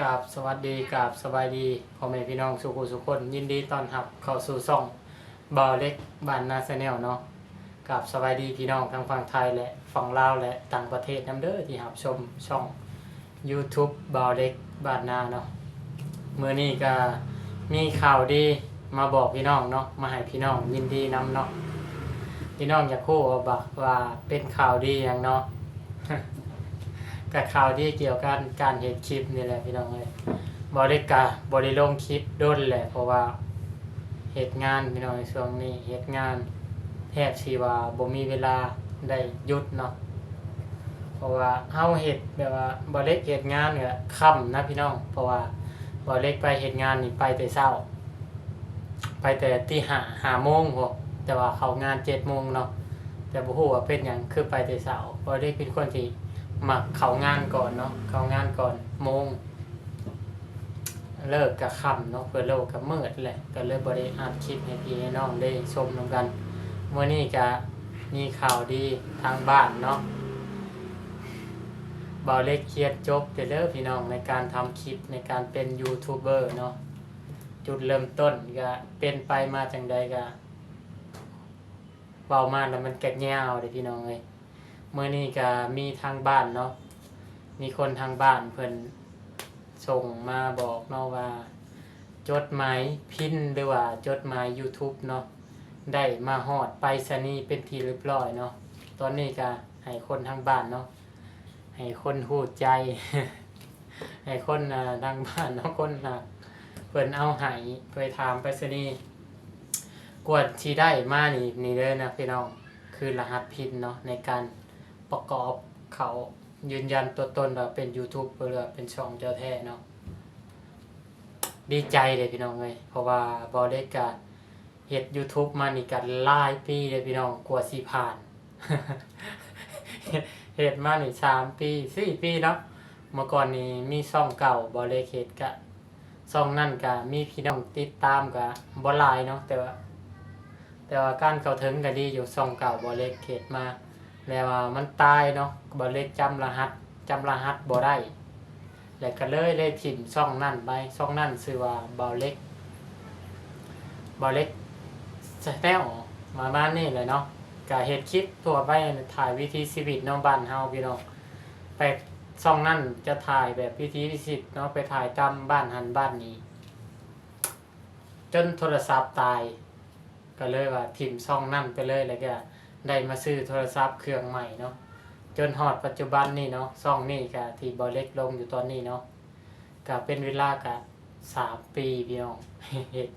กราบสวัสดีกราบสบายดีพ่อแม่พี่น้องสุขุสุขคนยินดีต้อนรับเข้าสู่ช่องบ่าวเล็กบ้านนาแนลเนาะกราบสบายดีพี่น้องทั้งฝั่งไทยและฝั่งลาวและต่างประเทศนำเด้อที่รับชมช่อง YouTube บ่าวเล็กบ้านนาเนาะมื้อนี้ก็มีข่าวดีมาบอกพี่น้องเนาะมาให้พี่น้องยินดีนำเนาะพี่น้องอยากรู้ว่าเป็นข่าวดีหยังเนาะ กับข่าวที่เกี่ยวกับการเห็นคลิปนี่แหละพี่น้องเลยบริกาบริลงคลิปด้นแหละเพราะว่าเหตุงานพี่น้องในช่วงนี้เหตุงานแทบชีว่าบ่มีเวลาได้หยุดเนาะเพราะว่าเฮาเฮ็ดแบบว่าบ่เล็กเฮ็ดงานเนี่ยค่ำนะพี่น้องเพราะว่าบ่เล็กไปเฮ็ดงานนี่ไปแต่เช้าไปแต่ตี5 โมงพวกแต่ว่าเข้างาน7 โมงเนาะแต่บ่ฮู้ว่าเป็นหยังคือไปแต่เช้าบ่เล็กเป็นคนที่มักเข้างานก่อนเนาะเข้างานก่อนโมงเลิกกับค่ำเนาะเพื่อเลิกกับมืดแหละก็เลยบ่ได้อัดคลิปให้พี่ให้น้องได้ชมนำกันมื้อนี้ก็มีข่าวดีทางบ้านเนาะบ่าวเล็กเครียดจบเด้อพี่น้องในการทำคลิปในการเป็นยูทูบเบอร์เนาะจุดเริ่มต้นก็เป็นไปมาจังใดก็เว้ามาแล้วมันก็ยาวเด้อพี่น้องเอ้ยมื้อนี้ก็มีทางบ้านเนาะมีคนทางบ้านเพิ่นส่งมาบอกเนาะว่าจดหมายพินหรือว่าจดหมาย YouTube เนาะได้มาฮอดไปรษณีย์เป็นที่เรียบร้อยเนาะตอนนี้ก็ให้คนทางบ้านเนาะให้คนฮู้ใจ ให้คนทางบ้านเนาะคนเพิ่นเอาให้ไปถามไปรษณีย์กวดที่ได้มานี่เด้อนะพี่น้องคือรหัสพินเนาะในการประกอบเขายืนยันตัวตนว่าเป็น YouTube หรือว่าเป็นช่องเจ้าแท้เนาะดีใจเลยพี่น้องเอ้ยเพราะว่าบ่ได้ก็เฮ็ด YouTube มานี่ก็หลายปีเลยพี่น้องกว่าสิผ่าน เฮ็ดมานี่3 ปี4 ปีเนาะเมื่อก่อนนี่มีช่องเก่าบ่ได้เฮ็ดก็ช่องนั้นก็มีพี่น้องติดตามก็บ่หลายเนาะแต่ว่าการเข้าถึงก็ดีอยู่ช่องเก่าบ่เล็กเฮ็ดมาแล้วว่ามันตายเนาะบ่เล็กจำรหัสบ่ได้แล้วก็เลยถิ่มช่องนั่นไปช่องนั่นชื่อว่าบ่เล็กสแนลมาบ้านนี่เลยเนาะก็เฮ็ดคลิปทั่วไปถ่ายวิถีชีวิตเนาะบ้านเฮาพี่น้องไปช่องนั่นจะถ่ายแบบวิถีชีวิตเนาะไปถ่ายตามบ้านหันบ้านนี้จนโทรศัพท์ตายก็เลยว่าถิ่มช่องนั่นไปเลยแล้วก็ได้มาซื้อโทรศัพท์เครื่องใหม่เนาะจนฮอดปัจจุบันนี่เนาะช่องนี้ก็ที่บ่เล็กลงอยู่ตอนนี้เนาะก็เป็นเวลาก็3 ปีพี่น้อง เฮ็ด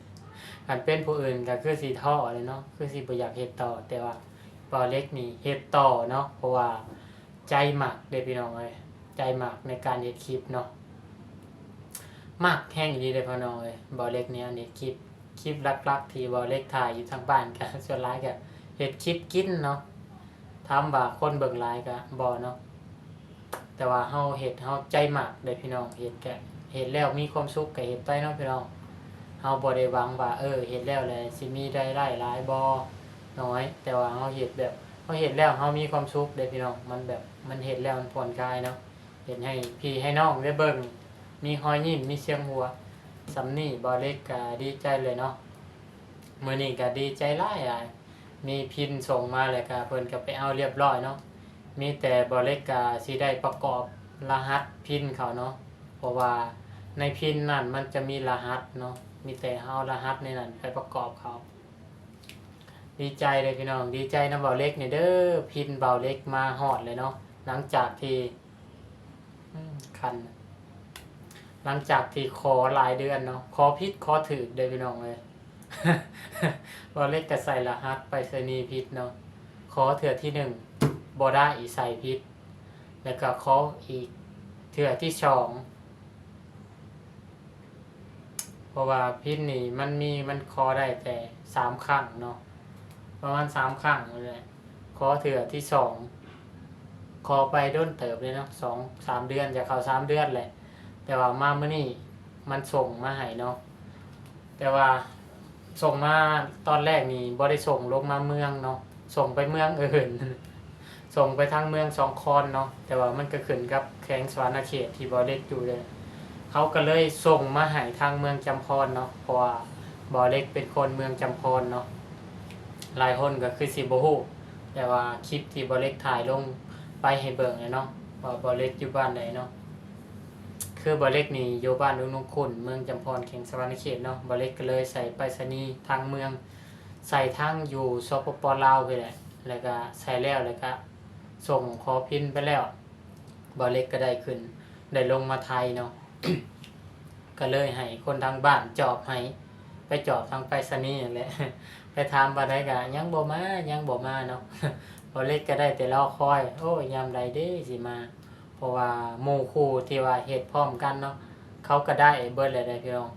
คันเป็นผู้อื่นก็คือสิท้อเลยเนาะคือสิบ่อยากเฮ็ดต่อแต่ว่าบ่เล็กนี่เฮ็ดต่อเนาะเพราะว่าใจมักเด้พี่น้องเอ้ยใจมักในการเฮ็ดคลิปเนาะมักแฮงอีหลีเด้พี่น้องเอ้ยบ่เล็กเนี่ยอันนี้คลิปหลักๆที่บ่เล็กถ่ายอยู่ทางบ้านก็ส่วนหลายก็เฮ็ดคลิปกินเนาะถามว่าคนเบิ่งหลายก็บ่เนาะแต่ว่าเฮาเฮ็ดเฮาใจมักเด้พี่น้องเฮ็ดก็เฮ็ดแล้วมีความสุขก็เฮ็ดไปเนาะพี่น้องเฮาบ่ได้หวังว่าเฮ็ดแล้วแหละสิมีรายได้หลายบ่น้อยแต่ว่าเฮาเฮ็ดแบบเฮาเฮ็ดแล้วเฮามีความสุขเด้พี่น้องมันแบบมันเฮ็ดแล้วมันผ่อนคลายเนาะเฮ็ดให้พี่ให้น้องได้เบิ่งมีรอยยิ้มมีเสียงหัวสำนี้บ่เล็กก็ดีใจเลยเนาะมื้อนี้ก็ดีใจหลายมีพินส่งมาแล้วก็เพิ่นก็ไปเอาเรียบร้อยเนาะมีแต่บ่เล็กก็สิได้ประกอบรหัสพินเขาเนาะเพราะว่าในพินนั่นมันจะมีรหัสเนาะมีแต่เฮารหัสในนั้นไปประกอบเขาดีใจเลยพี่น้องดีใจนำเบาเล็กเนี่ยเด้อพินเบาเล็กมาฮอดเลยเนาะหลังจากที่คันหลังจากที่ขอหลายเดือนเนาะขอผิดขอถูกเด้อพี่น้องเลย เบาเล็กก็ใส่รหัสไปรษณีย์ผิดเนาะขอเทื่อที่1บ่ได้อีใส่ผิดแล้วก็ขออีกเทื่อที่2เพราะว่าพินนี่มันขอได้แต่3 ครั้งเนาะประมาณ3 ครั้งเลยขอเทื่อที่2ขอไปด้นเติบเลยเนาะ2-3 เดือนจะเข้า3 เดือนแหละแต่ว่ามามื้อนี้มันส่งมาให้เนาะแต่ว่าส่งมาตอนแรกนี่บ่ได้ส่งลงมาเมืองเนาะส่งไปเมืองอื่น ส่งไปทางเมืองสองคอนเนาะแต่ว่ามันก็ขึ้นกับแขวงสวรรณเขตที่บ่เล็กอยู่เลย เขาก็เลยส่งมาให้ทางเมืองจำพรเนาะเพราะว่าบ่เล็กเป็นคนเมืองจำพรเนาะหลายคนก็คือสิบ่ฮู้แต่ว่าคลิปที่บ่เล็กถ่ายลงไปให้เบิ่งเนาะว่าบ่เล็กอยู่บ้านใดเนาะคือบ่เล็กนี่อยู่บ้านลุงนุคุณเมืองจำพรเขตสวรรณเขตเนาะบ่เล็กก็เลยใส่ไปรษณีย์ทางเมืองใส่ทางอยู่สปปลาวไปแหละแล้วก็ใส่แล้วก็ส่งขอพิมพ์ไปแล้วบ่เล็กก็ได้ขึ้นได้ลงมาไทยเนาะ ก็เลยให้คนทางบ้านจอบให้ไปจอบทางไปรษณีย์นั่นแหละ ไปถามบ่ได้ก็ยังบ่มาเนาะ บ่เล็กก็ได้แต่รอคอยโอ้ยยามใดเด้สิมาเพราะว่าหมู่คู่ที่ว่าเฮ็ดพร้อมกันเนาะเขาก็ได้เบิดแล้วได้พี่น้อง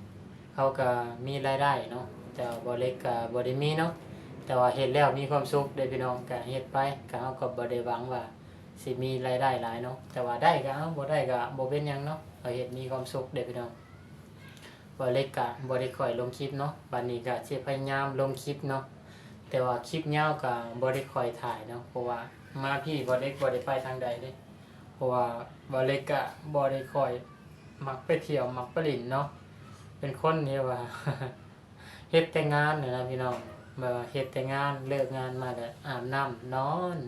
เขาก็มีรายได้เนาะแต่บ่เล็กก็บ่ได้มีเนาะแต่ว่าเฮ็ดแล้วมีความสุขได้พี่น้องก็เฮ็ดไปก็เฮาก็บ่ได้หวังว่าสิมีรายได้หลายเนาะแต่ว่าได้ก็เอาบ่ได้ก็บ่เป็นหยังเนาะก็เฮ็ดมีความสุขได้พี่น้องบ่เล็กก็บ่ได้ค่อยลงคลิปเนาะบัดนี้ก็สิพยายามลงคลิปเนาะแต่ว่าคลิปยาวก็บ่ได้ค่อยถ่ายเนาะเพราะว่ามาพี่บ่เล็กบ่ได้ไปทางใดเด้เพราะว่าบ่เล็กก็บ่ได้ค่อยมักไปเที่ยวมักไปเล่นเนาะเป็นคนที่ว่า เฮ็ดแต่งานเนี่ยนะพี่น้องแบบว่าเฮ็ดแต่งานเลิกงานมาก็อาบน้ำนอน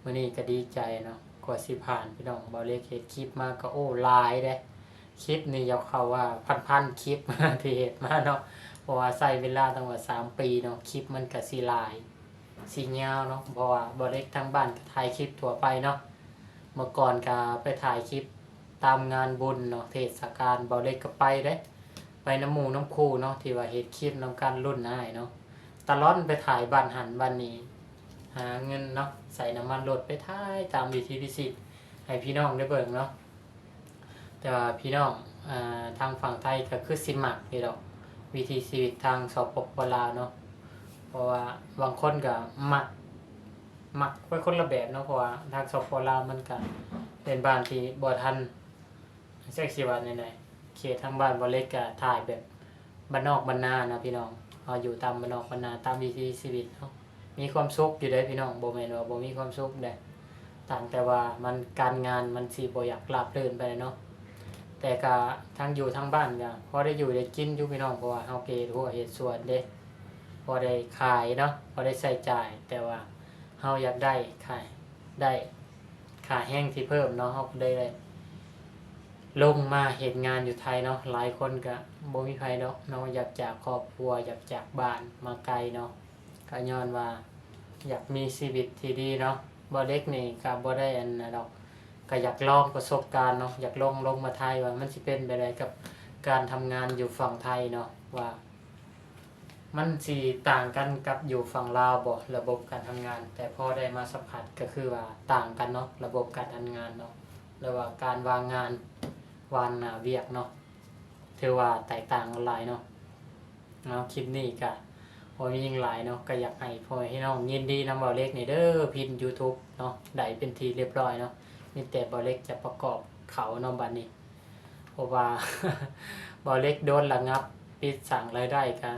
มื้อนี้ก็ดีใจเนาะกว่าสิผ่านพี่น้องบ่เล็กเฮ็ดคลิปมาก็โอ้หลายเด้คลิปนี่ยกเข้าว่าพันๆคลิป ที่เฮ็ดมาเนาะเพราะว่าใช้เวลาตั้งว่า3ปีเนาะคลิปมันก็สิหลายสิยาวเนาะเพราะว่าบ่เล็กทางบ้านก็ถ่ายคลิปทั่วไปเนาะเมื่อก่อนก็ไปถ่ายคลิปตามงานบุญเนาะเทศกาลบ่เล็กก็ไปเด้ไปน้ำหมู่น้ำคูเนาะที่ว่าเฮ็ดคลิปนำกันรุ่นอ้ายเนาะตลอดไปถ่ายบ้านหันบ้านนี้หาเงินเนาะใส่น้ำมันรถไปถ่ายตามวิถีพิสิทธิ์ให้พี่น้องได้เบิ่งเนาะแต่ว่าพี่น้องทางฝั่งไทยก็คือสิมักนี่ดอกวิถีชีวิตทางสปปลาวเนาะเพราะว่าบางคนก็มักไปคนละแบบเนาะเพราะว่าทางสปปลาวมันก็เป็นบ้านที่บ่ทันจักสิว่าแนวๆเขตทางบ้านบ่เล็กก็ถ่ายแบบบ้านนอกบ้านนานะพี่น้องเฮาอยู่ตามบ้านนอกบ้านนาตามวิถีชีวิตเนาะมีความสุขอยู่เด้พี่น้องบ่แม่นว่าบ่มีความสุขเด้ต่างแต่ว่ามันการงานมันสิบ่อยากราบรื่นไปเนาะแต่ก็ทางอยู่ทางบ้านก็พอได้อยู่ได้กินอยู่พี่น้องเพราะว่าเฮาเก็บหัวเฮ็ดสวนเด้พอได้ขายเนาะพอได้ใช้จ่ายแต่ว่าเฮาอยากได้ขายได้ค่าแห้งที่เพิ่มเนาะเฮาก็ได้ลงมาเฮ็ดงานอยู่ไทยเนาะหลายคนก็บ่มีไผดอกเนาะอยากจากครอบครัวอยากจากบ้านมาไกลเนาะก็ย้อนว่าอยากมีชีวิตที่ดีเนาะบ่เล็กนี่ก็บ่ได้อันนั้นดอกก็อยากลองประสบการณ์เนาะอยากลงมาไทยว่ามันสิเป็นไปได้กับการทำงานอยู่ฝั่งไทยเนาะว่ามันสิต่างกันกับอยู่ฝั่งลาวบ่ระบบการทำงานแต่พอได้มาสัมผัสก็คือว่าต่างกันเนาะระบบการทำงานเนาะหรือว่าการวางงานวางเวียกเนาะถือว่าแตกต่างกันหลายเนาะคลิปนี้ก็พอมียิ่งหลายเนาะก็อยากให้พ่อแม่พี่น้องยินดีนำเบาเล็กนี่เด้อพิมพ์ YouTube เนาะได้เป็นทีเรียบร้อยเนาะมีแต่เบาเล็กจะประกอบเขาเนาะบัดนี้เพราะว่า เบาเล็กโดนระงับปิดสั่งรายได้กัน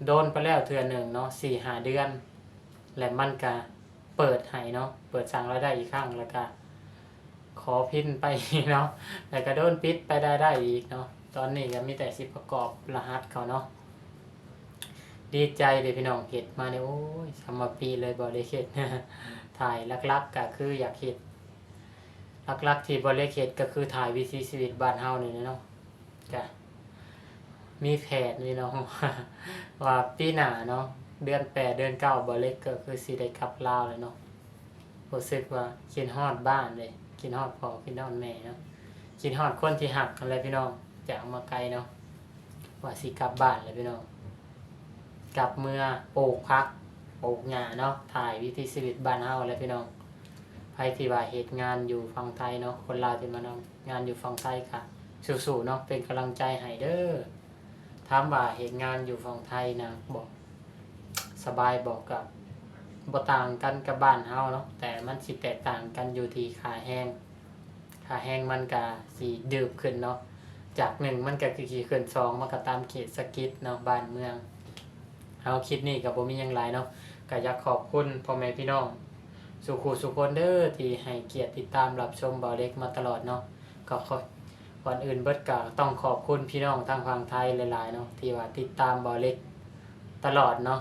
โดนไปแล้วเทื่อหนึ่งเนาะ4-5 เดือนและมันก็เปิดให้เนาะเปิดสั่งรายได้อีกครั้งแล้วก็ขอพินไป เนาะแล้วก็โดนปิดไปได้อีกเนาะตอนนี้ก็มีแต่สิประกอบรหัสเขาเนาะดีใจเลยพี่น้องเห็ดมาเนี่ยโอ้ย3 ปีเลยบ่ได้เฮ็ด ถ่ายลักๆก็คืออยากเฮ็ดลักๆที่บ่ได้เฮ็ดก็คือถ่ายวิถีชีวิตบ้านเฮานี่เนาะก็มีแผนพี่น้อง ว่าปีหน้าเนาะเดือน8เดือน9บ่เล็กก็คือสิได้กลับลาวแล้วเนาะรู้สึกว่าคิดฮอดบ้านเลยคิดฮอดพ่อคิดฮอดแม่เนาะคิดฮอดคนที่ฮักกันเลยพี่น้องจากมาไกลเนาะว่าสิกลับบ้านเลยพี่น้องกลับเมื่อปลูกผักปลูกหญ้าเนาะถ่ายวิถีชีวิตบ้านเฮาแล้วพี่น้องใครที่ว่าเฮ็ดงานอยู่ฝั่งไทยเนาะคนลาวที่มานำงานอยู่ฝั่งไทยค่ะสู้ๆเนาะเป็นกำลังใจให้เด้อถามว่าเฮ็ดงานอยู่ฝั่งไทยนะบอกสบายบอกกับบ่ต่างกันกับบ้านเฮาเนาะแต่มันสิแตกต่างกันอยู่ที่ค่าแรงมันก็สิดืบขึ้นเนาะจาก1มันก็คือขึ้น2มันก็ตามเขตสกิดเนาะบ้านเมืองเฮาคิดนี่ก็บ่มีหยังหลายเนาะก็อยากขอบคุณพ่อแม่พี่น้องสุขุสุคนเด้อที่ให้เกียรติติดตามรับชมเบาเล็กมาตลอดเนาะก็ ก่อนอื่นเบิดก็ต้องขอบคุณพี่น้องทางฝั่งไทยหลายๆเนาะที่ว่าติดตามบ่อเล็กตลอดเนาะ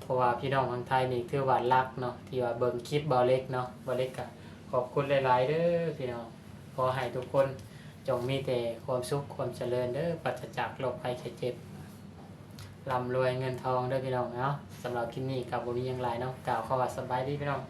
เพราะว่าพี่น้องทางไทยนี่ถือว่ารักเนาะที่ว่าเบิ่งคลิปบ่อเล็กเนาะบ่อเล็กก็ขอบคุณหลายๆเด้อพี่น้องขอให้ทุกคนจงมีแต่ความสุขความเจริญเด้อปราศจากโรคภัยไข้เจ็บร่ำรวยเงินทองเด้อพี่น้องเนาะสำหรับคลิปนี้ก็บ่มีหยังหลายเนาะกล่าวคำว่าสบายดีพี่น้อง